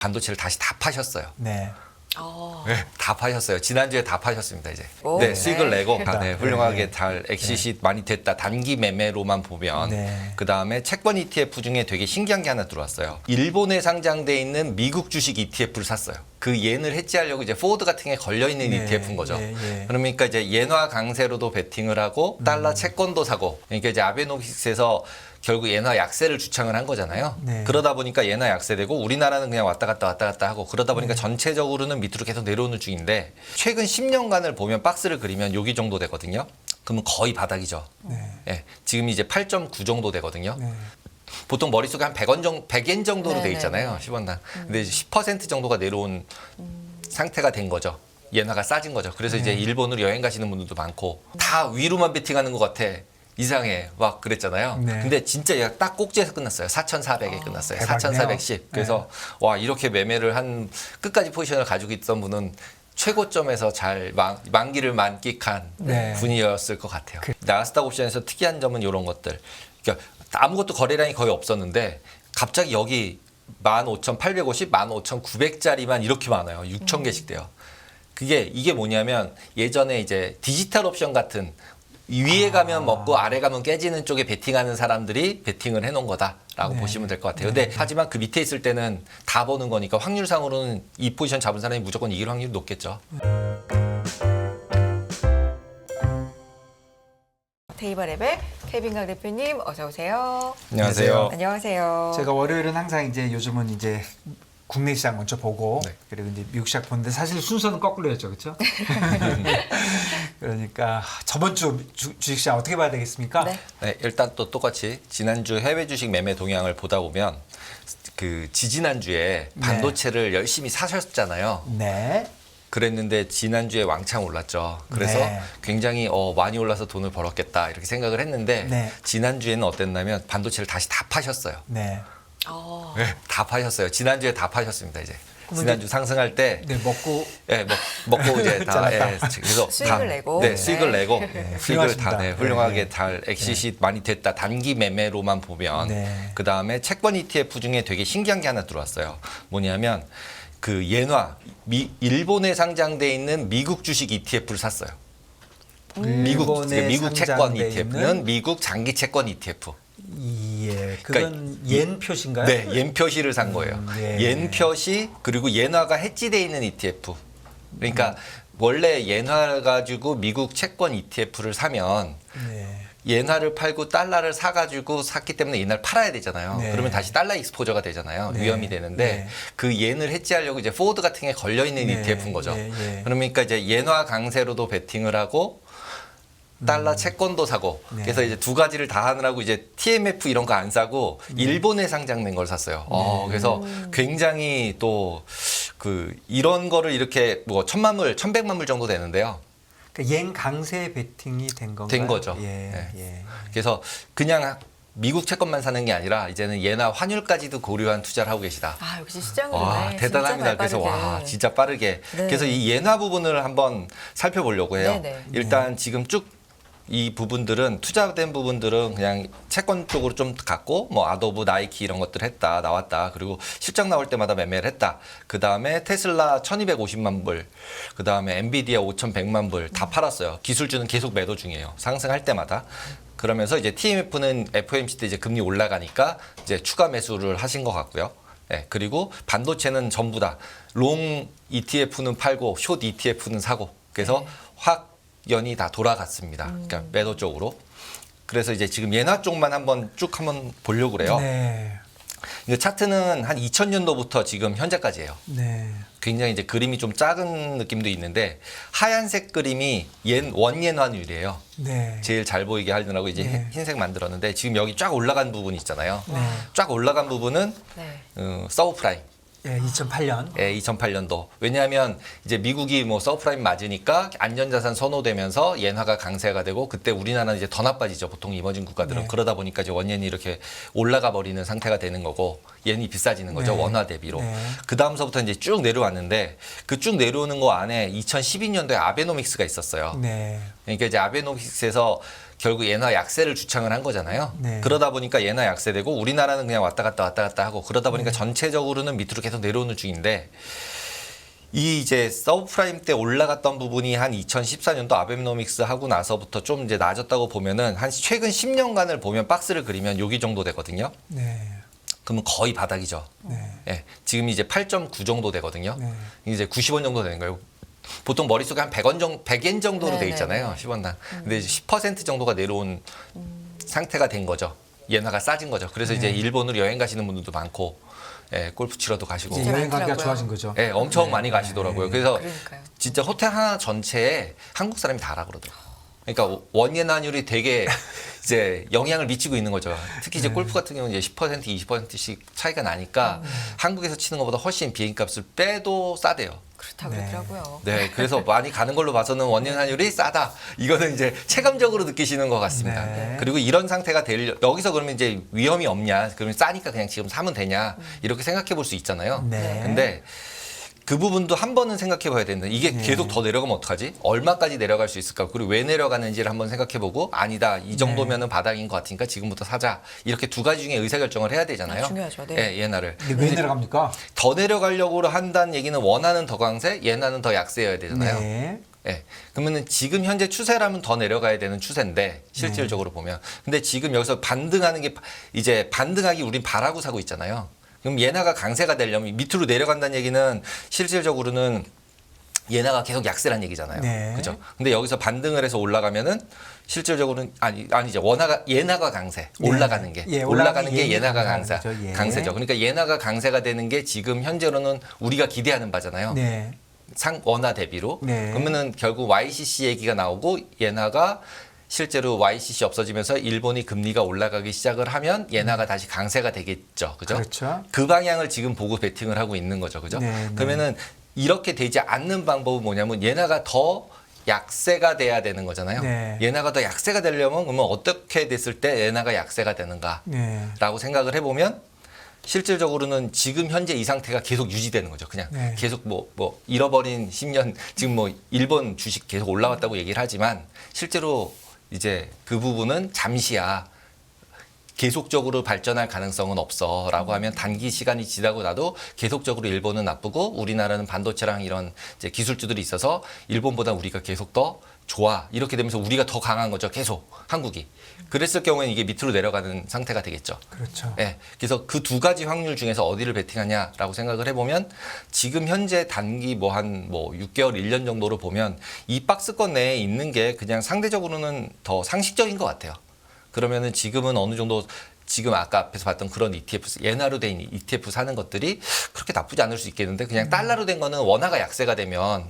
반도체를 다시 다 파셨어요. 네. 네, 다 파셨어요. 지난주에 다 파셨습니다, 이제. 오, 네, 네. 수익을 내고 네, 훌륭하게 네. 잘 엑시시 많이 됐다. 단기 매매로만 보면. 네. 그다음에 채권 ETF 중에 되게 신기한 게 하나 들어왔어요. 일본에 상장돼 있는 미국 주식 ETF를 샀어요. 그 옌을 해지하려고 이제 포워드 같은 게 걸려 있는 네, ETF인 거죠. 네. 그러니까 이제 엔화 강세로도 베팅을 하고 달러 채권도 사고. 그러니까 이제 아베노믹스에서 결국 엔화 약세를 주창을 한 거잖아요. 네. 그러다 보니까 엔화 약세되고 우리나라는 그냥 왔다 갔다 하고 그러다 보니까 전체적으로는 밑으로 계속 내려오는 중인데 최근 10년간을 보면 박스를 그리면 여기 정도 되거든요. 그러면 거의 바닥이죠. 네. 예, 지금 이제 8.9 정도 되거든요. 네. 보통 머릿속에 한 100엔 정도로 네, 돼 네, 있잖아요. 네. 10원당. 근데 이제 10% 정도가 내려온 상태가 된 거죠. 엔화가 싸진 거죠. 그래서 이제 일본으로 여행 가시는 분들도 많고 다 위로만 베팅하는 것 같아. 이상해. 막 그랬잖아요. 네. 근데 진짜 얘가 딱 꼭지에서 끝났어요. 4,400에 끝났어요. 대박이네요. 4,410. 그래서 와 이렇게 매매를 한 끝까지 포지션을 가지고 있던 분은 최고점에서 잘 만기를 만끽한 네. 분이었을 것 같아요. 나스닥 옵션에서 특이한 점은 이런 것들. 그러니까 아무것도 거래량이 거의 없었는데 갑자기 여기 15,850, 15,900짜리만 이렇게 많아요. 6,000개씩 돼요. 이게 뭐냐면 예전에 이제 디지털 옵션 같은 위에 가면 먹고 아래 가면 깨지는 쪽에 베팅하는 사람들이 베팅을 해놓은 거다라고 네. 보시면 될 것 같아요. 근데 하지만 그 밑에 있을 때는 다 보는 거니까 확률상으로는 이 포지션 잡은 사람이 무조건 이길 확률이 높겠죠. 테이블랩의 케빈강 대표님 어서 오세요. 안녕하세요. 안녕하세요. 제가 월요일은 항상 이제 요즘은 이제 국내 시장 먼저 보고 네. 그리고 이제 미국 시장 보는데 사실 순서는 거꾸로였죠, 그렇죠? 그러니까 저번 주 주식시장 어떻게 봐야 되겠습니까? 네. 네, 일단 또 똑같이 지난주 해외 주식 매매 동향을 보다 보면 그 지지난주에 반도체를 열심히 사셨잖아요. 네. 그랬는데 지난주에 왕창 올랐죠. 그래서 네. 굉장히 많이 올라서 돈을 벌었겠다 이렇게 생각을 했는데 네. 지난주에는 어땠냐면 반도체를 다시 다 파셨어요. 네. 네, 다 파셨어요. 지난주에 다 파셨습니다. 이제 지난주 상승할 때 네, 먹고 예, 먹고 이제 다 잘랐다. 그래서 수익을 내고. 네, 수익을 네. 내고 수익을 훌륭하십니다. 다 훌륭하게 네. 잘 엑시시 많이 됐다. 단기 매매로만 보면 네. 그다음에 채권 ETF 중에 되게 신기한 게 하나 들어왔어요. 뭐냐면 그 엔화 일본에 상장돼 있는 미국 주식 ETF를 샀어요. 미국 채권 상장돼 ETF는 있는 미국 장기 채권 ETF. 예, 그건 그러니까 옌 표시인가요? 네, 옌 표시를 산 거예요. 예. 옌 표시 그리고 엔화가 해지돼 있는 ETF. 그러니까 원래 엔화 가지고 미국 채권 ETF를 사면 네. 엔화를 팔고 달러를 사가지고 샀기 때문에 엔화를 팔아야 되잖아요. 네. 그러면 다시 달러 익스포저가 되잖아요. 네. 위험이 되는데 네. 그 옌을 해지하려고 이제 포워드 같은 게 걸려 있는 네. ETF인 거죠. 네. 그러니까 이제 엔화 강세로도 베팅을 하고 달러 채권도 사고 네. 그래서 이제 두 가지를 다 하느라고 이제 TMF 이런 거 안 사고 일본에 상장된 걸 샀어요. 그래서 굉장히 또 그 이런 거를 이렇게 뭐 1,000만 불 정도 되는데요. 그러니까 옌 강세 베팅이 된 건가요? 된 거죠. 예. 네. 예. 그래서 그냥 미국 채권만 사는 게 아니라 이제는 엔화 환율까지도 고려한 투자를 하고 계시다. 아 역시 시장은 와 네, 대단합니다. 진짜 그래서 와 발빠르게. 진짜 빠르게. 네. 그래서 이 엔화 부분을 한번 살펴보려고 해요. 네네. 일단 지금 쭉 이 부분들은 투자된 부분들은 그냥 채권 쪽으로 좀 갔고 뭐 아도브, 나이키 이런 것들 했다 나왔다. 그리고 실적 나올 때마다 매매를 했다. 그 다음에 테슬라 1,250만 불, 그 다음에 엔비디아 5,100만 불 다 팔았어요. 기술주는 계속 매도 중이에요. 상승할 때마다. 그러면서 이제 TMF는 FOMC 때 이제 금리 올라가니까 이제 추가 매수를 하신 것 같고요. 네, 그리고 반도체는 전부 다 롱 ETF는 팔고 숏 ETF는 사고 그래서 확연히 다 돌아갔습니다. 그러니까 매도 쪽으로. 그래서 이제 지금 엔화 쪽만 한번 보려고 그래요. 네. 이 차트는 한 2000년도부터 지금 현재까지예요. 네. 굉장히 이제 그림이 좀 작은 느낌도 있는데 하얀색 그림이 원옌 환율이에요. 네. 제일 잘 보이게 하려고 이제 네. 흰색 만들었는데 지금 여기 쫙 올라간 부분 있잖아요. 네. 쫙 올라간 부분은 네. 서브프라임. 예, 2008년. 예, 2008년도. 왜냐하면 이제 미국이 뭐 서브프라임 맞으니까 안전자산 선호되면서 엔화가 강세가 되고 그때 우리나라는 이제 더 나빠지죠. 보통 이머징 국가들은. 네. 그러다 보니까 이제 원옌이 이렇게 올라가 버리는 상태가 되는 거고 옌이 비싸지는 거죠. 네. 원화 대비로. 네. 그 다음서부터 이제 쭉 내려왔는데 그 쭉 내려오는 거 안에 2012년도에 아베노믹스가 있었어요. 네. 그러니까 이제 아베노믹스에서 결국 예나 약세를 주창을 한 거잖아요. 네. 그러다 보니까 예나 약세되고 우리나라는 그냥 왔다 갔다 하고 그러다 보니까 전체적으로는 밑으로 계속 내려오는 중인데 이 이제 서브프라임 때 올라갔던 부분이 한 2014년도 아베노믹스 하고 나서부터 좀 이제 낮았다고 보면은 한 최근 10년간을 보면 박스를 그리면 여기 정도 되거든요. 네. 그러면 거의 바닥이죠. 네. 예, 지금 이제 8.9 정도 되거든요. 네. 이제 90원 정도 되는 거예요. 보통 머릿속에 한 100원 정도, 100엔 정도로 돼 네네네. 있잖아요. 10원당. 근데 이제 10% 정도가 내려온 상태가 된 거죠. 예나가 싸진 거죠. 그래서 이제 일본으로 여행 가시는 분들도 많고, 예, 골프 치러도 가시고, 이제 진짜 여행 가기가 많더라고요. 좋아진 거죠. 예, 엄청 네. 많이 가시더라고요. 그래서 그러니까요. 진짜 호텔 하나 전체에 한국 사람이 다라 그러더라고요. 그러니까 원예난율이 되게 이제 영향을 미치고 있는 거죠. 특히 이제 골프 같은 경우는 이제 10%, 20%씩 차이가 나니까 한국에서 치는 것보다 훨씬 비행값을 빼도 싸대요. 그렇다고 네. 그러더라고요. 네, 그래서 많이 가는 걸로 봐서는 원예난율이 싸다. 이거는 이제 체감적으로 느끼시는 것 같습니다. 네. 그리고 이런 상태가 여기서 그러면 이제 위험이 없냐? 그러면 싸니까 그냥 지금 사면 되냐? 이렇게 생각해 볼 수 있잖아요. 네. 근데 그 부분도 한 번은 생각해 봐야 되는데 이게 네. 계속 더 내려가면 어떡하지? 얼마까지 내려갈 수 있을까? 그리고 왜 내려가는지를 한번 생각해 보고 아니다. 이 정도면은 바닥인 것 같으니까 지금부터 사자. 이렇게 두 가지 중에 의사결정을 해야 되잖아요. 중요하죠. 네. 예, 예나를. 근데 왜 내려갑니까? 더 내려가려고 한다는 얘기는 원하는 더 강세, 예나는 더 약세여야 되잖아요. 네. 예. 그러면은 지금 현재 추세라면 더 내려가야 되는 추세인데 실질적으로 보면. 근데 지금 여기서 반등하는 게 이제 반등하기 우린 바라고 사고 있잖아요. 그럼 예나가 강세가 되려면 밑으로 내려간다는 얘기는 실질적으로는 예나가 계속 약세란 얘기잖아요. 네. 그죠? 근데 여기서 반등을 해서 올라가면은 실질적으로는 아니죠. 예나가 강세. 네. 올라가는 게. 예, 올라가는 게 예나가 예나가 강세죠. 예. 강세죠. 그러니까 예나가 강세가 되는 게 지금 현재로는 우리가 기대하는 바잖아요. 네. 원화 대비로. 네. 그러면은 결국 YCC 얘기가 나오고 예나가 실제로 YCC 없어지면서 일본이 금리가 올라가기 시작을 하면 예나가 다시 강세가 되겠죠. 그죠? 그렇죠. 그 방향을 지금 보고 베팅을 하고 있는 거죠. 그죠? 네, 네. 그러면은 이렇게 되지 않는 방법은 뭐냐면 예나가 더 약세가 돼야 되는 거잖아요. 네. 예나가 더 약세가 되려면 그러면 어떻게 됐을 때 예나가 약세가 되는가라고 네. 생각을 해보면 실질적으로는 지금 현재 이 상태가 계속 유지되는 거죠. 그냥 네. 계속 뭐 잃어버린 10년 지금 뭐 일본 주식 계속 올라왔다고 얘기를 하지만 실제로 이제 그 부분은 잠시야. 계속적으로 발전할 가능성은 없어라고 하면 단기 시간이 지나고 나도 계속적으로 일본은 나쁘고 우리나라는 반도체랑 이런 이제 기술주들이 있어서 일본보다 우리가 계속 더 좋아. 이렇게 되면서 우리가 더 강한 거죠. 계속 한국이. 그랬을 경우에는 이게 밑으로 내려가는 상태가 되겠죠. 그렇죠. 예. 그래서 그 두 가지 확률 중에서 어디를 베팅하냐라고 생각을 해보면 지금 현재 단기 뭐 한 6개월, 1년 정도로 보면 이 박스권 내에 있는 게 그냥 상대적으로는 더 상식적인 것 같아요. 그러면은 지금은 어느 정도 지금 아까 앞에서 봤던 그런 ETF, 예나로 된 ETF 사는 것들이 그렇게 나쁘지 않을 수 있겠는데 그냥 달러로 된 거는 원화가 약세가 되면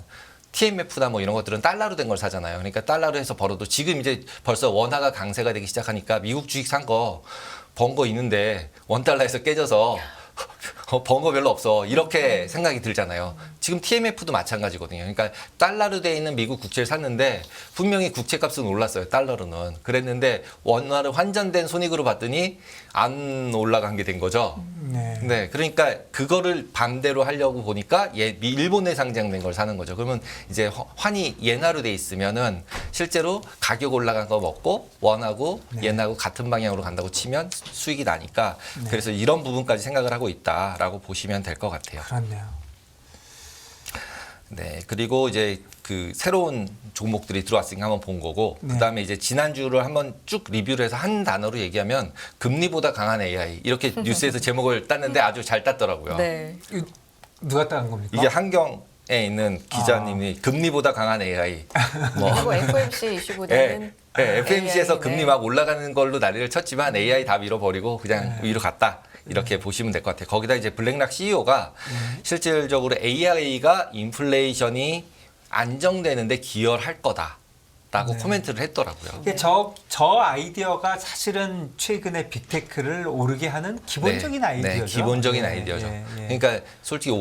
TMF나 뭐 이런 것들은 달러로 된 걸 사잖아요. 그러니까 달러로 해서 벌어도 지금 이제 벌써 원화가 강세가 되기 시작하니까 미국 주식 산 거 번 거 있는데 원달러에서 깨져서 번 거 별로 없어. 이렇게 생각이 들잖아요. 지금 TMF도 마찬가지거든요. 그러니까 달러로 돼 있는 미국 국채를 샀는데 분명히 국채값은 올랐어요. 달러로는. 그랬는데 원화를 환전된 손익으로 봤더니 안 올라간 게 된 거죠. 네. 네, 그러니까 그거를 반대로 하려고 보니까 일본에 상장된 걸 사는 거죠. 그러면 이제 환이 예나로 돼 있으면은 실제로 가격 올라간 거 먹고 원하고 예나하고 같은 방향으로 간다고 치면 수익이 나니까 그래서 이런 부분까지 생각을 하고 있다라고 보시면 될 것 같아요. 그렇네요. 네, 그리고 이제 그 새로운 종목들이 들어왔으니까 한번 본 거고 네. 그다음에 이제 지난주를 한번 쭉 리뷰를 해서 한 단어로 얘기하면 금리보다 강한 AI 이렇게 뉴스에서 제목을 땄는데 아주 잘 땄더라고요. 네. 이거 누가 따는 겁니까? 이게 한경에 있는 기자님이 금리보다 강한 AI 뭐 그리고 FOMC 이슈보다는 FMC에서 AI, 금리 네. 막 올라가는 걸로 난리를 쳤지만 AI 다 밀어버리고 그냥 위로 갔다. 이렇게 보시면 될 것 같아요. 거기다 이제 블랙락 CEO가 실질적으로 AI가 인플레이션이 안정되는데 기여할 거다라고 코멘트를 했더라고요. 이게 저 아이디어가 사실은 최근에 빅테크를 오르게 하는 기본적인 아이디어죠. 네, 기본적인 예, 아이디어죠. 예, 예. 그러니까 솔직히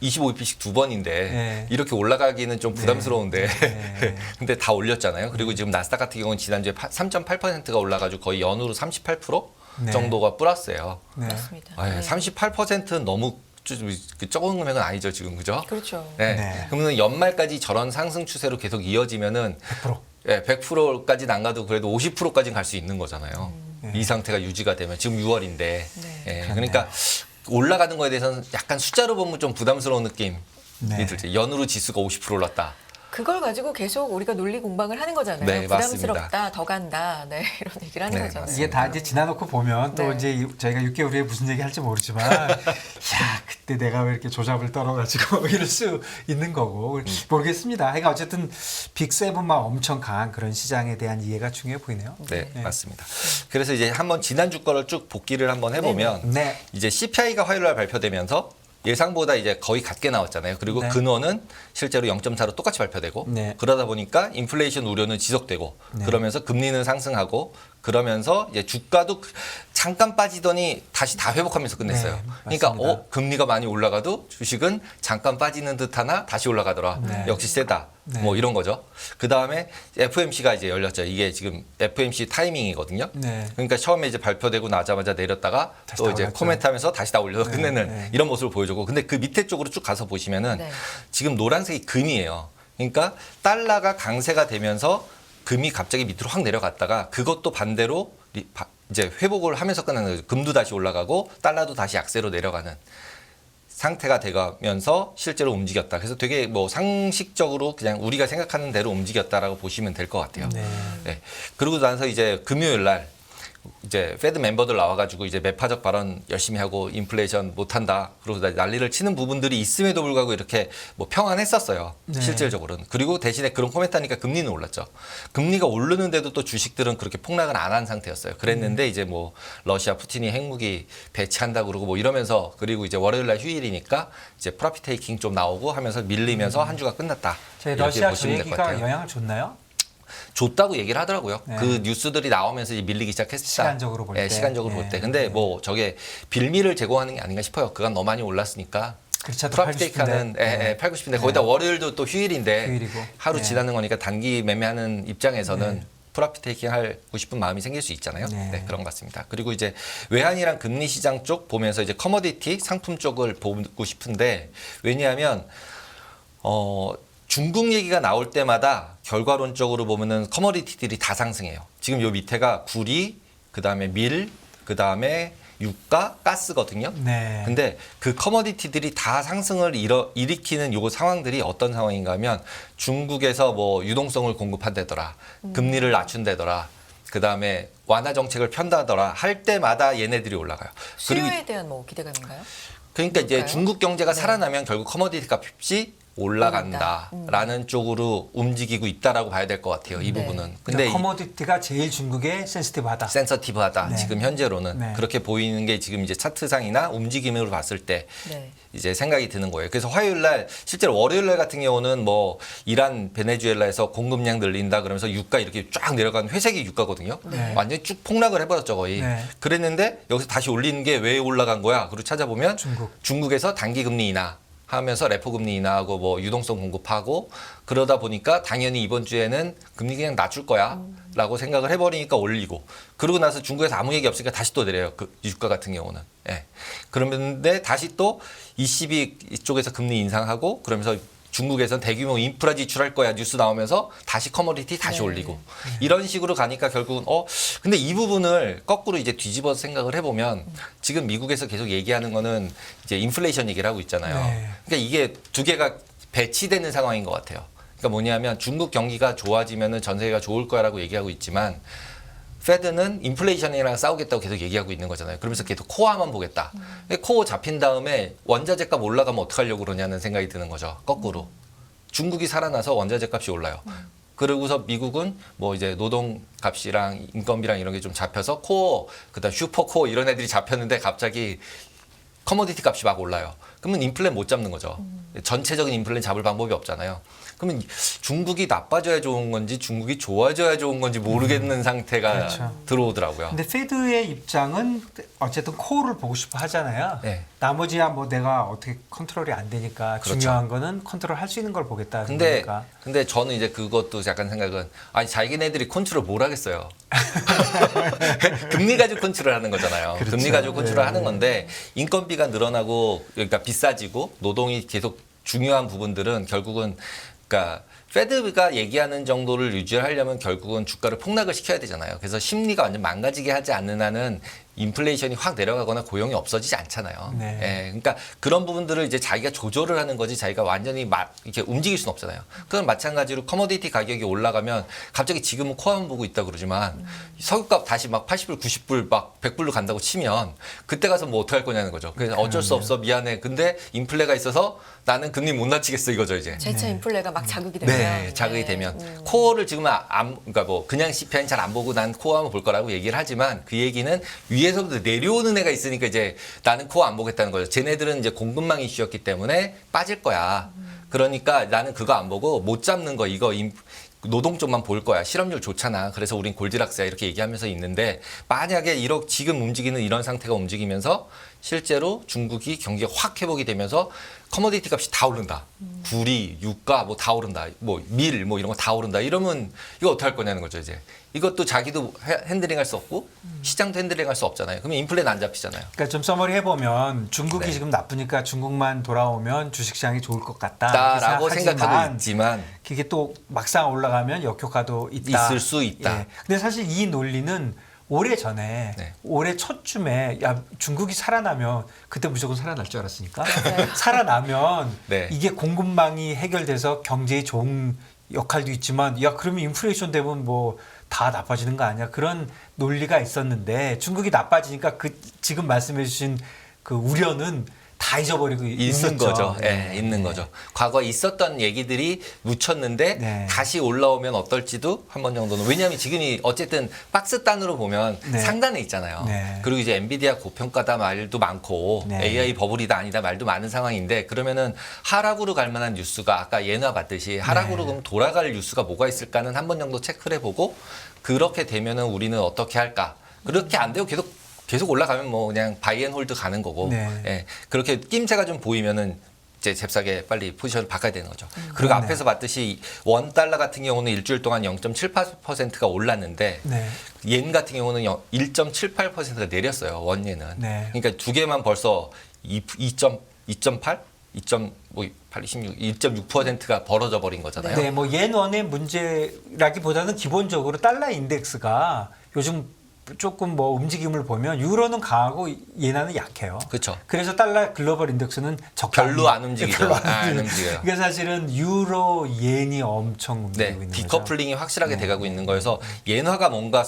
25bp씩 두 번인데 네. 이렇게 올라가기는 좀 부담스러운데 네. 근데 다 올렸잖아요. 그리고 지금 나스닥 같은 경우는 지난주에 3.8%가 올라가지고 거의 연으로 38% 네. 정도가 플러스예요. 네. 맞습니다. 아, 예, 38%는 너무 적은 금액은 아니죠 지금 그죠? 그렇죠. 네. 네. 그러면 연말까지 저런 상승 추세로 계속 이어지면은 100%. 100%까지는 안 가도 그래도 50%까지는 갈 수 있는 거잖아요. 네. 이 상태가 유지가 되면 지금 6월인데 네. 그러니까 올라가는 거에 대해서는 약간 숫자로 보면 좀 부담스러운 느낌이 네. 들죠. 연으로 지수가 50% 올랐다. 그걸 가지고 계속 우리가 논리 공방을 하는 거잖아요. 네, 부담스럽다, 맞습니다. 더 간다, 네, 이런 얘기를 하는 네, 거잖아요. 맞습니다. 이게 다 이제 지나놓고 보면 또 네. 이제 저희가 6개월 후에 무슨 얘기 할지 모르지만 야 그때 내가 왜 이렇게 조잡을 떨어가지고 이럴 수 있는 거고 모르겠습니다. 그러니까 어쨌든 빅세븐만 엄청 강한 그런 시장에 대한 이해가 중요해 보이네요. 네, 네. 맞습니다. 그래서 이제 한번 지난주 거를 쭉 복기를 한번 해보면 네. 이제 CPI가 화요일 날 발표되면서 예상보다 이제 거의 같게 나왔잖아요. 그리고 네. 근원은 실제로 0.4로 똑같이 발표되고 네. 그러다 보니까 인플레이션 우려는 지속되고 네. 그러면서 금리는 상승하고 그러면서 이제 주가도 잠깐 빠지더니 다시 다 회복하면서 끝냈어요. 네, 그러니까 맞습니다. 금리가 많이 올라가도 주식은 잠깐 빠지는 듯하나 다시 올라가더라. 네. 역시 세다. 네. 뭐 이런 거죠. 그 다음에 FOMC가 이제 열렸죠. 이게 지금 FOMC 타이밍이거든요. 네. 그러니까 처음에 이제 발표되고 나자마자 내렸다가 다시 또 다 이제 올랐죠. 코멘트하면서 다시 다 올려서 네, 끝내는 네. 이런 모습을 보여주고 근데 그 밑에 쪽으로 쭉 가서 보시면은 네. 지금 노란색이 금이에요. 그러니까 달러가 강세가 되면서 금이 갑자기 밑으로 확 내려갔다가 그것도 반대로 이제 회복을 하면서 끝나는 거죠. 금도 다시 올라가고 달러도 다시 약세로 내려가는 상태가 돼가면서 실제로 움직였다. 그래서 되게 뭐 상식적으로 그냥 우리가 생각하는 대로 움직였다라고 보시면 될 것 같아요. 네. 네. 그러고 나서 이제 금요일 날 이제 페드 멤버들 나와가지고 이제 매파적 발언 열심히 하고 인플레이션 못한다. 그리고 난리를 치는 부분들이 있음에도 불구하고 이렇게 뭐 평안했었어요. 네. 실질적으로는. 그리고 대신에 그런 코멘트 하니까 금리는 올랐죠. 금리가 오르는데도 또 주식들은 그렇게 폭락을 안 한 상태였어요. 그랬는데 이제 뭐 러시아 푸틴이 핵무기 배치한다 그러고 뭐 이러면서 그리고 이제 월요일 날 휴일이니까 이제 프로핏 테이킹 좀 나오고 하면서 밀리면서 한 주가 끝났다. 저희 이렇게 러시아 그 보시면 될 것 얘기가 같아요. 영향을 줬나요? 줬다고 얘기를 하더라고요. 네. 그 뉴스들이 나오면서 이제 밀리기 시작했다. 시간적으로 볼 때. 시간적으로 볼 네. 때. 근데 뭐 저게 빌미를 제공하는 게 아닌가 싶어요. 그간 너무 많이 올랐으니까. 그렇죠. 프라피테이크는 팔고 싶은데 거기다 월요일도 또 휴일인데 휴일이고. 하루 네. 지나는 거니까 단기 매매하는 입장에서는 네. 프라피테이킹 하고 싶은 마음이 생길 수 있잖아요. 네. 네, 그런 것 같습니다. 그리고 이제 외환이랑 금리 시장 쪽 보면서 이제 커머디티 상품 쪽을 보고 싶은데 왜냐하면 중국 얘기가 나올 때마다 결과론적으로 보면은 커머디티들이 다 상승해요. 지금 요 밑에가 구리, 그다음에 밀, 그다음에 유가, 가스거든요. 네. 근데 그 커머디티들이 다 상승을 일으키는 요 상황들이 어떤 상황인가 하면 중국에서 뭐 유동성을 공급한다더라. 금리를 낮춘다더라. 그다음에 완화 정책을 편다더라. 할 때마다 얘네들이 올라가요. 그리고 수요에 대한 뭐 기대감인가요? 그러니까 이제 그럴까요? 중국 경제가 네. 살아나면 결국 커머디티 값이 올라간다라는 쪽으로 움직이고 있다라고 봐야 될 것 같아요. 이 네. 부분은. 근데 근데 커머디티가 제일 중국에 센시티브하다. 센서티브하다. 네. 지금 현재로는 네. 그렇게 보이는 게 지금 이제 차트상이나 움직임으로 봤을 때 네. 이제 생각이 드는 거예요. 그래서 화요일 날 실제로 월요일 날 같은 경우는 뭐 이란 베네수엘라에서 공급량 늘린다 그러면서 유가 이렇게 쫙 내려간 회색이 유가거든요. 네. 완전히 쭉 폭락을 해버렸죠 거의. 네. 그랬는데 여기서 다시 올리는 게 왜 올라간 거야? 그리고 찾아보면 중국에서 단기 금리 인하 하면서 레포 금리 인하하고 뭐 유동성 공급하고 그러다 보니까 당연히 이번 주에는 금리 그냥 낮출 거야라고 생각을 해버리니까 올리고 그러고 나서 중국에서 아무 얘기 없으니까 다시 또 내려요. 그 유가 같은 경우는. 예. 그런데 다시 또 ECB 이쪽에서 금리 인상하고 그러면서 중국에선 대규모 인프라 지출할 거야 뉴스 나오면서 다시 커머디티 다시 네. 올리고 이런 식으로 가니까 결국은 근데 이 부분을 거꾸로 이제 뒤집어서 생각을 해보면 지금 미국에서 계속 얘기하는 거는 이제 인플레이션 얘기를 하고 있잖아요. 네. 그러니까 이게 두 개가 배치되는 상황인 것 같아요. 그러니까 뭐냐면 중국 경기가 좋아지면은 전 세계가 좋을 거야라고 얘기하고 있지만 페드는 인플레이션이랑 싸우겠다고 계속 얘기하고 있는 거잖아요. 그러면서 계속 코어만 보겠다. 코어 잡힌 다음에 원자재 값 올라가면 어떡하려고 그러냐는 생각이 드는 거죠. 거꾸로. 중국이 살아나서 원자재 값이 올라요. 그러고서 미국은 뭐 이제 노동 값이랑 인건비랑 이런 게 좀 잡혀서 코어, 그다음 슈퍼 코어 이런 애들이 잡혔는데 갑자기 커머디티 값이 막 올라요. 그러면 인플레 못 잡는 거죠. 전체적인 인플레 잡을 방법이 없잖아요. 그러면 중국이 나빠져야 좋은 건지 중국이 좋아져야 좋은 건지 모르겠는 상태가 그렇죠. 들어오더라고요. 근데 페드의 입장은 어쨌든 코어를 보고 싶어 하잖아요. 네. 나머지야 뭐 내가 어떻게 컨트롤이 안 되니까 그렇죠. 중요한 거는 컨트롤 할 수 있는 걸 보겠다. 근데 그러니까. 근데 저는 이제 그것도 약간 생각은 아니 자기네들이 컨트롤 뭘 하겠어요. 금리 가지고 컨트롤 하는 거잖아요. 그렇죠. 금리 가지고 컨트롤 네. 하는 건데 인건비가 늘어나고 그러니까 비싸지고 노동이 계속 중요한 부분들은 결국은 그러니까 페드가 얘기하는 정도를 유지하려면 결국은 주가를 폭락을 시켜야 되잖아요. 그래서 심리가 완전 망가지게 하지 않는 한은 인플레이션이 확 내려가거나 고용이 없어지지 않잖아요. 네. 예, 그러니까 그런 부분들을 이제 자기가 조절을 하는 거지 자기가 완전히 이렇게 움직일 수는 없잖아요. 그건 마찬가지로 커머디티 가격이 올라가면 갑자기 지금은 코아만 보고 있다 그러지만 석유값 다시 막 80불, 90불, 막 100불로 간다고 치면 그때 가서 뭐 어떻게 할 거냐는 거죠. 그래서 어쩔 수 없어 미안해. 근데 인플레가 있어서 나는 금리 못 낮추겠어 이거죠 이제. 재차 인플레가 막 자극이 되면. 네, 자극이 되면 코어를 지금 그러니까 뭐 그냥 CPI는 잘 안 보고 난 코어 한번 볼 거라고 얘기를 하지만 그 얘기는 위에서부터 내려오는 애가 있으니까 이제 나는 코어 안 보겠다는 거죠. 쟤네들은 이제 공급망 이슈였기 때문에 빠질 거야. 그러니까 나는 그거 안 보고 못 잡는 거 이거 노동 쪽만 볼 거야. 실업률 좋잖아. 그래서 우린 골디락스야. 이렇게 얘기하면서 있는데 만약에 지금 움직이는 이런 상태가 움직이면서 실제로 중국이 경기가 확 회복이 되면서 커머디티 값이 다 오른다. 구리, 유가 뭐 다 오른다. 뭐 밀 뭐 이런 거 다 오른다. 이러면 이거 어떻게 할 거냐는 거죠, 이제. 이것도 자기도 핸들링할 수 없고 시장도 핸들링할 수 없잖아요. 그러면 인플레는 안 잡히잖아요. 그러니까 좀 서머리 해보면 중국이 네. 지금 나쁘니까 중국만 돌아오면 주식시장이 좋을 것 라고 같다라고 생각하고 있지만 그게 또 막상 올라가면 역효과도 있다. 있을 수 있다. 예. 근데 사실 이 논리는 오래 전에 네. 올해 초쯤에 야 중국이 살아나면 그때 무조건 살아날 줄 알았으니까 맞아요. 살아나면 네. 이게 공급망이 해결돼서 경제에 좋은 역할도 있지만 야 그러면 인플레이션 되면 뭐 다 나빠지는 거 아니야 그런 논리가 있었는데 중국이 나빠지니까 그 지금 말씀해 주신 그 우려는 다 잊어버리고 있는 있었죠. 거죠. 네. 있는 거죠. 과거에 있었던 얘기들이 묻혔는데 네. 다시 올라오면 어떨지도 한 번 정도는. 왜냐하면 지금이 어쨌든 박스 단으로 보면 네. 상단에 있잖아요. 네. 그리고 이제 엔비디아 고평가다 말도 많고 네. AI 버블이다 아니다 말도 많은 상황인데 그러면은 하락으로 갈 만한 뉴스가 아까 예나 봤듯이 하락으로 네. 그럼 돌아갈 뉴스가 뭐가 있을까는 한 번 정도 체크를 해보고 그렇게 되면은 우리는 어떻게 할까? 그렇게 안 되고 계속 올라가면 뭐 그냥 바이앤홀드 가는 거고 네. 예, 그렇게 낌새가 좀 보이면은 이제 잽싸게 빨리 포지션을 바꿔야 되는 거죠. 그리고 그러네요. 앞에서 봤듯이 원 달러 같은 경우는 일주일 동안 0.78%가 올랐는데 네. yen 같은 경우는 1.78%가 내렸어요. 원예는. 네. 그러니까 두 개만 벌써 2.8, 1.6%가 벌어져 버린 거잖아요. 네, 뭐 옌원의 문제라기보다는 기본적으로 달러 인덱스가 요즘 조금 뭐 움직임을 보면 유로는 강하고 예나는 약해요. 그렇죠. 그래서 달러 글로벌 인덱스는 별로 안 움직이죠. 별로 안 안 움직여요. 움직여요. 그게 사실은 유로 옌이 엄청 움직이고 네, 있는 거죠. 디커플링이 확실하게 네. 돼가고 있는 거여서 엔화가 뭔가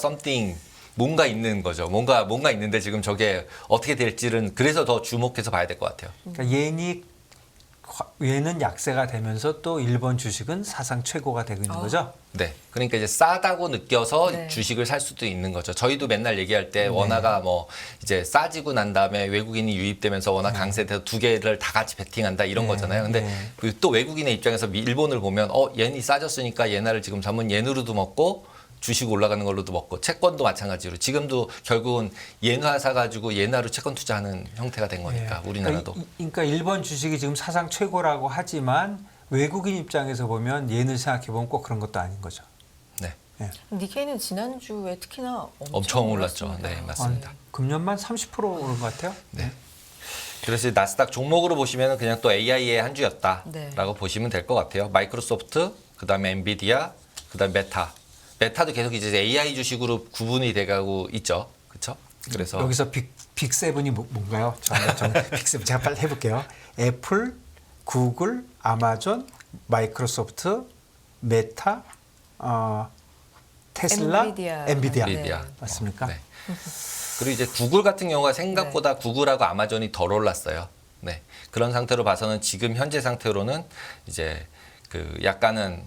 있는 거죠. 뭔가 있는데 지금 저게 어떻게 될지는 그래서 더 주목해서 봐야 될 것 같아요. 그러니까 옌은 약세가 되면서 또 일본 주식은 사상 최고가 되고 있는 거죠. 네, 그러니까 이제 싸다고 느껴서 네. 주식을 살 수도 있는 거죠. 저희도 맨날 얘기할 때 원화가 뭐 이제 싸지고 난 다음에 외국인이 유입되면서 원화 강세돼서 두 개를 다 같이 베팅한다 이런 네. 거잖아요. 근데 네. 그또 외국인의 입장에서 일본을 보면 옌이 싸졌으니까 엔화를 지금 사면 옌으로도 먹고 주식 올라가는 걸로도 먹고 채권도 마찬가지로 지금도 결국은 엔화 사가지고 엔화로 채권 투자하는 형태가 된 거니까 예. 우리나라도. 그러니까 일본 주식이 지금 사상 최고라고 하지만 외국인 입장에서 보면 옌을 생각해 보면 꼭 그런 것도 아닌 거죠. 네, 니케이는 지난주에 특히나 엄청 올랐죠. 올랐습니다. 네, 맞습니다. 금년만 30% 오른 것 같아요. 네. 그래서 나스닥 종목으로 보시면 그냥 또 AI의 한 주였다라고 네. 보시면 될 것 같아요. 마이크로소프트, 그다음에 엔비디아, 그다음에 메타. 메타도 계속 이제 AI 주식으로 구분이 돼가고 있죠. 그렇죠? 그래서 여기서 빅세븐이 뭔가요? 저는 빅세븐 제가 빨리 해볼게요. 애플, 구글, 아마존, 마이크로소프트, 메타, 테슬라, 엔비디아. 엔비디아. 엔비디아. 맞습니까? 네. 그리고 이제 구글 같은 경우가 생각보다 구글하고 아마존이 덜 올랐어요. 네. 그런 상태로 봐서는 지금 현재 상태로는 이제 그 약간은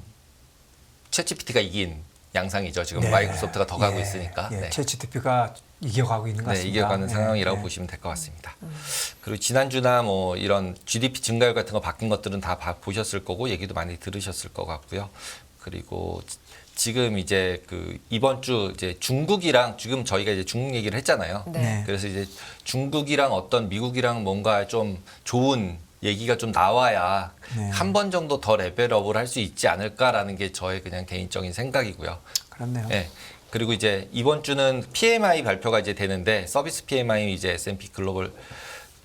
챗GPT가 이긴 양상이죠. 지금 네. 마이크로소프트가 더 가고 예, 있으니까. 예, 네. 챗GPT가 이겨가고 있는 것 네, 같습니다. 이겨가는 예, 상황이라고 예. 보시면 될 것 같습니다. 그리고 지난주나 뭐 이런 GDP 증가율 같은 거 바뀐 것들은 다 보셨을 거고 얘기도 많이 들으셨을 것 같고요. 그리고 지금 이제 그 이번 주 이제 중국이랑 지금 저희가 이제 중국 얘기를 했잖아요. 네. 네. 그래서 이제 중국이랑 어떤 미국이랑 뭔가 좀 좋은 얘기가 좀 나와야 네. 한 번 정도 더 레벨업을 할 수 있지 않을까라는 게 저의 그냥 개인적인 생각이고요. 그렇네요. 네. 그리고 이제 이번 주는 PMI 발표가 이제 되는데 서비스 PMI 이제 S&P 글로벌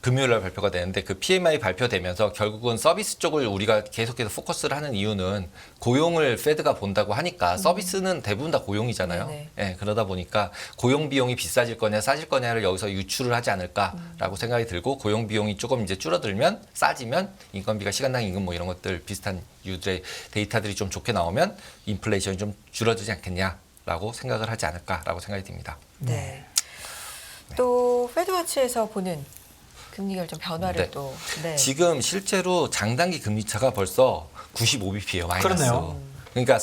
금요일 날 발표가 되는데 그 PMI 발표되면서 결국은 서비스 쪽을 우리가 계속해서 포커스를 하는 이유는 고용을 페드가 본다고 하니까 서비스는 대부분 다 고용이잖아요. 네네. 예, 그러다 보니까 고용 비용이 비싸질 거냐 싸질 거냐를 여기서 유추를 하지 않을까라고 생각이 들고 고용 비용이 조금 이제 줄어들면 싸지면 인건비가 시간당 임금 뭐 이런 것들 비슷한 유들의 데이터들이 좀 좋게 나오면 인플레이션이 좀 줄어들지 않겠냐라고 생각을 하지 않을까라고 생각이 듭니다. 네. 또 페드워치에서 보는 금리 결정 변화를 네. 또 네. 지금 실제로 장단기 금리차가 벌써 95bp예요. 마이너스. 그러네요. 그러니까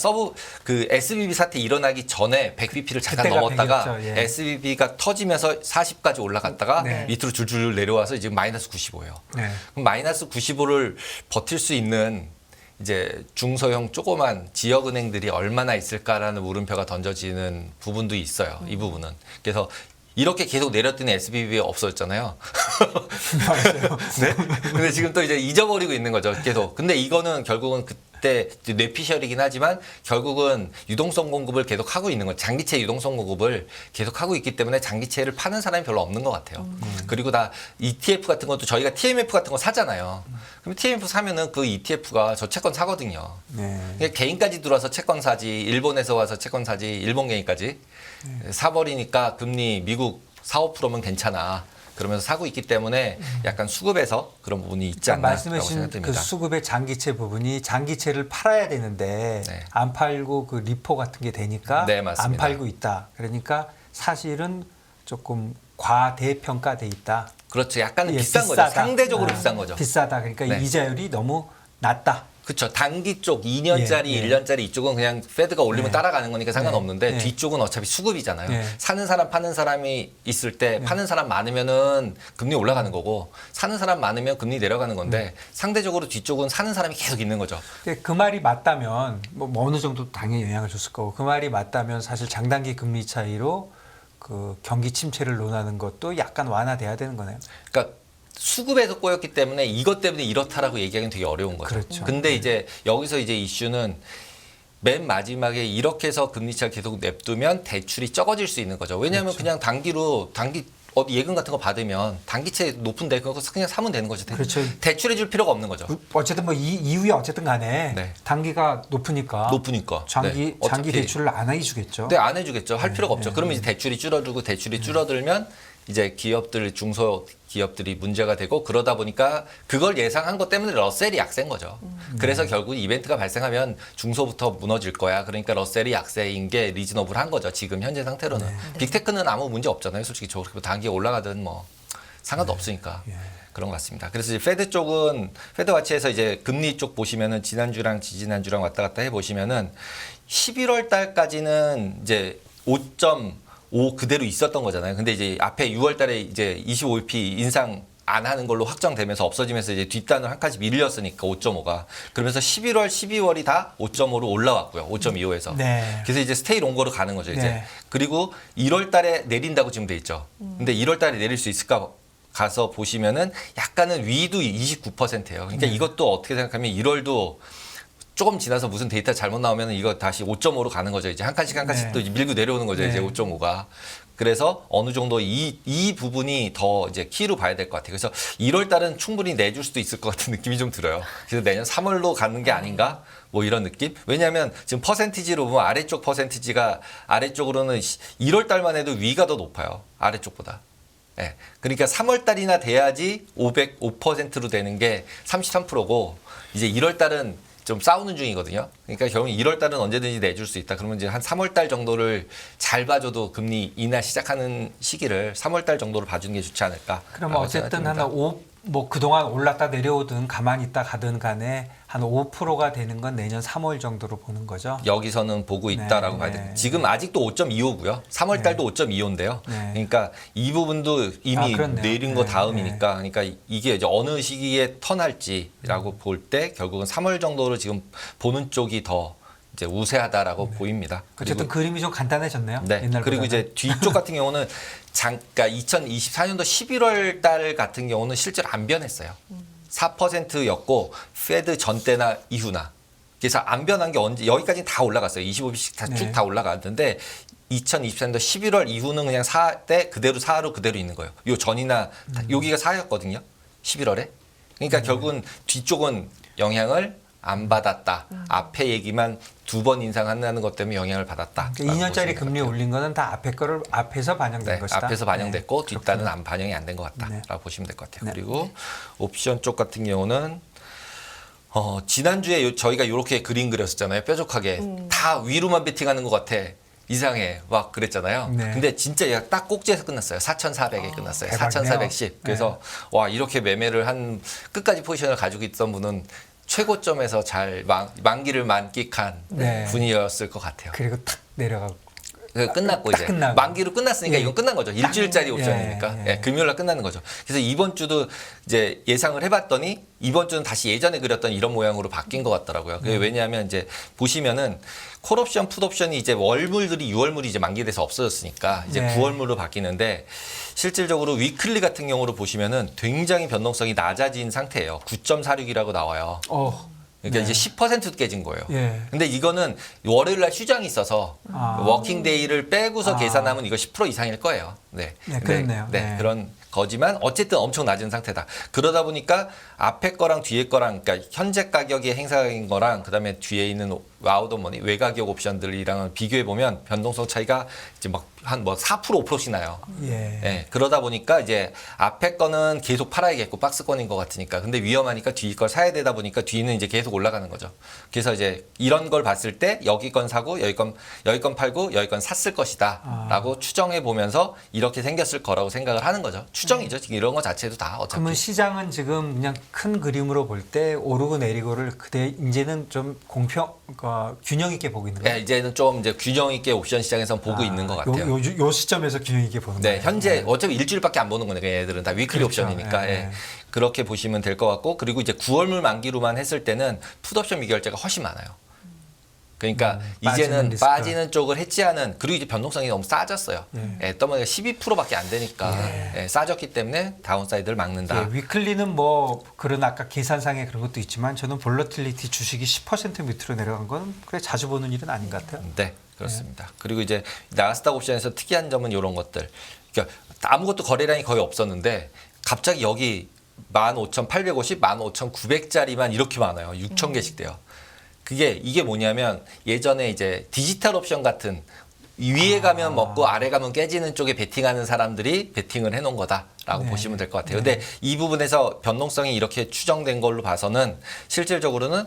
그 SVB 사태 일어나기 전에 100bp를 잠깐 그때가 넘었다가 100이었죠. 예. SVB가 터지면서 40까지 올라갔다가 네. 밑으로 줄줄 내려와서 지금 마이너스 95예요. 네. 그럼 마이너스 95를 버틸 수 있는 이제 중소형 조그만 지역은행들이 얼마나 있을까라는 물음표가 던져지는 부분도 있어요. 이 부분은. 그래서 이렇게 계속 내렸더니 SBB가 없어졌잖아요. 맞아요. 네? 근데 지금 또 이제 잊어버리고 있는 거죠. 계속. 근데 이거는 결국은 그때 뇌피셜이긴 하지만 결국은 유동성 공급을 계속 하고 있는 거죠. 장기채 유동성 공급을 계속 하고 있기 때문에 장기채를 파는 사람이 별로 없는 것 같아요. 그리고 다 ETF 같은 것도 저희가 TMF 같은 거 사잖아요. 그럼 TMF 사면은 그 ETF가 저 채권 사거든요. 네. 그러니까 개인까지 들어와서 채권 사지, 일본에서 와서 채권 사지, 일본 개인까지 사버리니까 금리 미국 4, 5%면 괜찮아. 그러면서 사고 있기 때문에 약간 수급에서 그런 부분이 있지 그러니까 않나라고 말씀해 주신 그 생각됩니다. 수급의 장기채 부분이 장기채를 팔아야 되는데 네. 안 팔고 그 리포 같은 게 되니까 네, 맞습니다. 안 팔고 있다. 그러니까 사실은 조금 과대평가돼 있다. 그렇죠. 약간은 예, 비싼 비싸다. 거죠. 상대적으로 아, 비싼 거죠. 비싸다. 그러니까 네. 이자율이 너무 낮다. 그렇죠. 단기 쪽 2년짜리, 예, 예. 1년짜리 이쪽은 그냥 페드가 올리면 네. 따라가는 거니까 상관없는데 네. 뒤쪽은 어차피 수급이잖아요. 네. 사는 사람 파는 사람이 있을 때 파는 사람 많으면은 금리 올라가는 거고 사는 사람 많으면 금리 내려가는 건데 상대적으로 뒤쪽은 사는 사람이 계속 있는 거죠. 근데 그 말이 맞다면 뭐 어느 정도 당연히 영향을 줬을 거고 그 말이 맞다면 사실 장단기 금리 차이로 그 경기 침체를 논하는 것도 약간 완화돼야 되는 거네요. 그러니까 수급에서 꼬였기 때문에 이것 때문에 이렇다라고 얘기하기는 되게 어려운 거죠. 그렇죠. 근데 이제 여기서 이제 이슈는 맨 마지막에 이렇게 해서 금리차를 계속 냅두면 대출이 적어질 수 있는 거죠. 왜냐하면 그렇죠. 그냥 단기 예금 같은 거 받으면 단기채 높은데 그거 그냥 사면 되는 거죠. 그렇죠. 대출해 줄 필요가 없는 거죠. 어쨌든 뭐 이후에 어쨌든 간에 네. 단기가 높으니까 높으니까. 장기 네. 장기 어차피 대출을 안 해주겠죠. 네, 안 해주겠죠. 할 필요가 없죠. 그러면 이제 대출이 줄어들고 대출이 줄어들면 이제 기업들 중소 기업들이 문제가 되고 그러다 보니까 그걸 예상한 것 때문에 러셀이 약세인 거죠. 그래서 결국 이벤트가 발생하면 중소부터 무너질 거야. 그러니까 러셀이 약세인 게 리즈너블한 거죠. 지금 현재 상태로는. 빅테크는 아무 문제 없잖아요. 솔직히 저렇게 단기에 올라가든 뭐 상관도 없으니까. 그런 것 같습니다. 그래서 이제 페드 쪽은 페드 와치에서 이제 금리 쪽 보시면은 지난주랑 지지난주랑 왔다 갔다 해 보시면은 11월 달까지는 이제 5.5 그대로 있었던 거잖아요. 근데 이제 앞에 6월 달에 이제 25bp 인상 안 하는 걸로 확정되면서 없어지면서 이제 뒷단을 한 칸씩 밀렸으니까 5.5가. 그러면서 11월, 12월이 다 5.5로 올라왔고요. 5.25에서. 네. 그래서 이제 스테이 롱거로 가는 거죠, 이제. 네. 그리고 1월 달에 내린다고 지금 돼 있죠. 근데 1월 달에 내릴 수 있을까? 가서 보시면은 약간은 위도 29%예요. 그러니까 이것도 어떻게 생각하면 1월도 조금 지나서 무슨 데이터 잘못 나오면 이거 다시 5.5로 가는 거죠. 이제 한 칸씩 한 칸씩 네. 또 밀고 내려오는 거죠. 네. 이제 5.5가. 그래서 어느 정도 이 부분이 더 이제 키로 봐야 될 것 같아요. 그래서 1월 달은 충분히 내줄 수도 있을 것 같은 느낌이 좀 들어요. 그래서 내년 3월로 가는 게 아닌가? 뭐 이런 느낌? 왜냐하면 지금 퍼센티지로 보면 아래쪽 퍼센티지가 아래쪽으로는 1월 달만 해도 위가 더 높아요. 아래쪽보다. 예. 그러니까 3월 달이나 돼야지 500%로 되는 게 33%고 이제 1월 달은 좀 싸우는 중이거든요. 그러니까 결국 1월 달은 언제든지 내줄 수 있다. 그러면 이제 한 3월 달 정도를 잘 봐줘도 금리 인하 시작하는 시기를 3월 달 정도로 봐주는 게 좋지 않을까. 그러면 어쨌든 뭐 그동안 올랐다 내려오든 가만히 있다 가든 간에 한 5%가 되는 건 내년 3월 정도로 보는 거죠. 여기서는 보고 있다라고 네, 봐야 네. 돼요. 지금 아직도 5.25고요. 3월 달도 5.25인데요. 네. 그러니까 이 부분도 이미 그렇네요. 내린 거 네, 다음이니까 그러니까 이게 이제 어느 시기에 턴할지라고 볼 때 결국은 3월 정도로 지금 보는 쪽이 더 이제 우세하다라고 보입니다. 어쨌든 그림이 좀 간단해졌네요. 네. 옛날보다는. 그리고 이제 뒤쪽 같은 경우는 그러니까 2024년도 11월 달 같은 경우는 실제로 안 변했어요. 4%였고 페드 전 때나 이후나. 그래서 안 변한 게 언제 여기까지는 다 올라갔어요. 25b씩 다 쭉 네. 다 올라갔는데 2024년도 11월 이후는 그냥 4대 그대로 4로 그대로 있는 거예요. 요 전이나 여기가 4였거든요. 11월에. 그러니까 결국은 뒤쪽은 영향을 안 받았다. 앞에 얘기만 2번 인상한다는 것 때문에 영향을 받았다. 그러니까 2년짜리 금리 올린 거는 다 앞에 거를 앞에서 반영된 네, 것이다. 앞에서 반영됐고 네, 뒷단은 그렇군요. 안 반영이 안 된 것 같다라고 네. 보시면 될 것 같아요. 네. 그리고 옵션 쪽 같은 경우는 지난주에 저희가 이렇게 그림 그렸었잖아요. 뾰족하게 다 위로만 베팅하는 것 같아. 이상해 막 그랬잖아요. 네. 근데 진짜 얘가 딱 꼭지에서 끝났어요. 4,400에 끝났어요. 대박이네요. 4,410. 그래서 와 이렇게 매매를 한 끝까지 포지션을 가지고 있던 분은 최고점에서 잘 만기를 만끽한 네. 분이었을 것 같아요. 그리고 탁 내려가고 끝났고 딱 이제 끝나고. 만기로 끝났으니까 예. 이건 끝난 거죠. 일주일짜리 옵션이니까 예, 예. 예, 금요일날 끝나는 거죠. 그래서 이번 주도 이제 예상을 해봤더니 이번 주는 다시 예전에 그렸던 이런 모양으로 바뀐 것 같더라고요. 그게 왜냐하면 이제 보시면은 콜옵션, 풋옵션이 이제 월물들이 6월물이 이제 만기돼서 없어졌으니까 이제 네. 9월물로 바뀌는데 실질적으로 위클리 같은 경우로 보시면은 굉장히 변동성이 낮아진 상태예요. 9.46이라고 나와요. 그러니까 네. 이제 10% 깨진 거예요. 예. 근데 이거는 월요일 날 휴장이 있어서 워킹 데이를 빼고서 계산하면 이거 10% 이상일 거예요. 네. 네, 그렇네요. 네, 네. 그런 거지만 어쨌든 엄청 낮은 상태다. 그러다 보니까 앞에 거랑 뒤에 거랑 그러니까 현재 가격의 행사인 거랑 그다음에 뒤에 있는 아웃오머니 외가격 옵션들이랑은 비교해 보면 변동성 차이가 이제 막 한 뭐 4% 5%씩 나요. 예. 예, 그러다 보니까 이제 앞에 거는 계속 팔아야겠고 박스권인 것 같으니까 근데 위험하니까 뒤 걸 사야 되다 보니까 뒤는 이제 계속 올라가는 거죠. 그래서 이제 이런 걸 봤을 때 여기 건 사고 여기 건 팔고 여기 건 샀을 것이다라고 추정해 보면서 이렇게 생겼을 거라고 생각을 하는 거죠. 추정이죠. 지금 이런 거 자체도 다 어차피. 그러면 시장은 지금 그냥 큰 그림으로 볼 때 오르고 내리고를 그대 이제는 좀 균형 있게 보고 있는 거예요. 예, 이제는 좀 이제 균형 있게 옵션 시장에선 보고 있는 것 같아요. 요 시점에서 균형 있게 보는 네, 거예요. 현재 어차피 일주일밖에 안 보는 거니까 얘들은 다 위클리 그렇죠. 옵션이니까 예, 예. 예. 그렇게 보시면 될 것 같고 그리고 이제 9월물 만기로만 했을 때는 풋옵션 미결제가 훨씬 많아요. 그러니까 빠지는 이제는 리스크. 빠지는 쪽을 해지하는 그리고 이제 변동성이 너무 싸졌어요. 예, 떠머니가 12%밖에 안 되니까 예, 싸졌기 때문에 다운사이드를 막는다. 예, 위클리는 뭐 그런 아까 계산상의 그런 것도 있지만 저는 볼러틸리티 주식이 10% 밑으로 내려간 건 그래 자주 보는 일은 아닌 것 같아요. 네, 그렇습니다. 그리고 이제 나스닥 옵션에서 특이한 점은 이런 것들. 그러니까 아무것도 거래량이 거의 없었는데 갑자기 여기 15,850, 15,900짜리만 이렇게 많아요. 6,000개씩 돼요. 이게 뭐냐면 예전에 이제 디지털 옵션 같은 위에 가면 먹고 아래 가면 깨지는 쪽에 베팅하는 사람들이 베팅을 해놓은 거다라고 네. 보시면 될 것 같아요. 근데 이 부분에서 변동성이 이렇게 추정된 걸로 봐서는 실질적으로는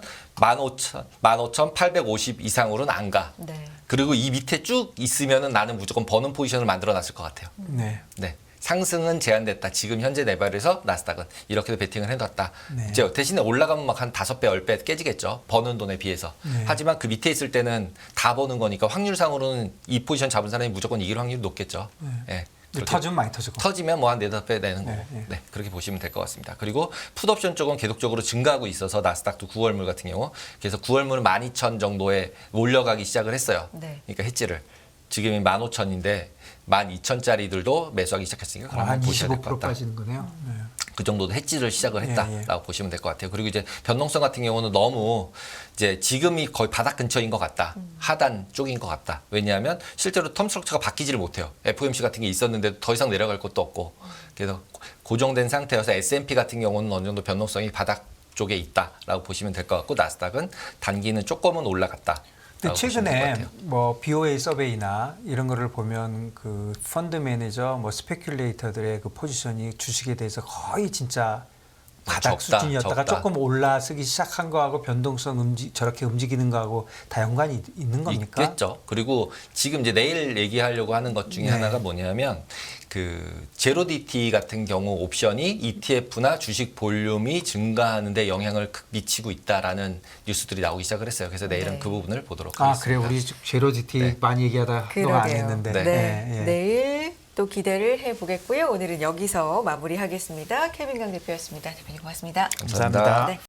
15,850 이상으로는 안 가. 네. 그리고 이 밑에 쭉 있으면은 나는 무조건 버는 포지션을 만들어 놨을 것 같아요. 네. 네. 상승은 제한됐다. 지금 현재 레벨에서 나스닥은 이렇게도 베팅을 해놨다. 네. 이제 대신에 올라가면 막 한 5배, 10배 깨지겠죠. 버는 돈에 비해서. 네. 하지만 그 밑에 있을 때는 다 버는 거니까 확률상으로는 이 포지션 잡은 사람이 무조건 이길 확률이 높겠죠. 예. 근데 그렇게 터지면 많이 터지고. 터지면 뭐 한 4-5배 되는 거고. 네, 네, 그렇게 보시면 될 것 같습니다. 그리고 풋옵션 쪽은 계속적으로 증가하고 있어서 나스닥도 9월물 같은 경우 그래서 9월물은 12,000 정도에 올려가기 시작을 했어요. 네. 그러니까 해지를. 지금이 15,000인데 12,000짜리들도 매수하기 시작했으니까 그럼 한 한번 보셔야 될 것 25% 같다. 빠지는 거네요. 네. 그 정도도 해지를 시작을 했다라고 예. 보시면 될 것 같아요. 그리고 이제 변동성 같은 경우는 너무 이제 지금이 거의 바닥 근처인 것 같다. 하단 쪽인 것 같다. 왜냐하면 실제로 텀 스트럭처가 바뀌지를 못해요. FOMC 같은 게 있었는데도 더 이상 내려갈 것도 없고 그래서 고정된 상태여서 S&P 같은 경우는 어느 정도 변동성이 바닥 쪽에 있다라고 보시면 될 것 같고 나스닥은 단기는 조금은 올라갔다. 근데 최근에 뭐 BOA 서베이나 이런 거를 보면 그 펀드 매니저 뭐 스페큘레이터들의 그 포지션이 주식에 대해서 거의 진짜 바닥 적다, 수준이었다가 적다. 조금 올라서기 시작한 거하고 변동성 저렇게 움직이는 거하고 다 연관이 있는 겁니까? 있겠죠. 그리고 지금 이제 내일 얘기하려고 하는 것 중에 네. 하나가 뭐냐면 그 제로 DT 같은 경우 옵션이 ETF나 주식 볼륨이 증가하는데 영향을 미치고 있다라는 뉴스들이 나오기 시작을 했어요. 그래서 내일은 네. 그 부분을 보도록 아 하겠습니다. 그래 우리 제로지티 네. 많이 얘기하다 그러게요. 너무 안 했는데. 네. 네. 예. 내일 또 기대를 해보겠고요. 오늘은 여기서 마무리하겠습니다. 케빈 강 대표였습니다. 대표님 고맙습니다. 감사합니다. 네.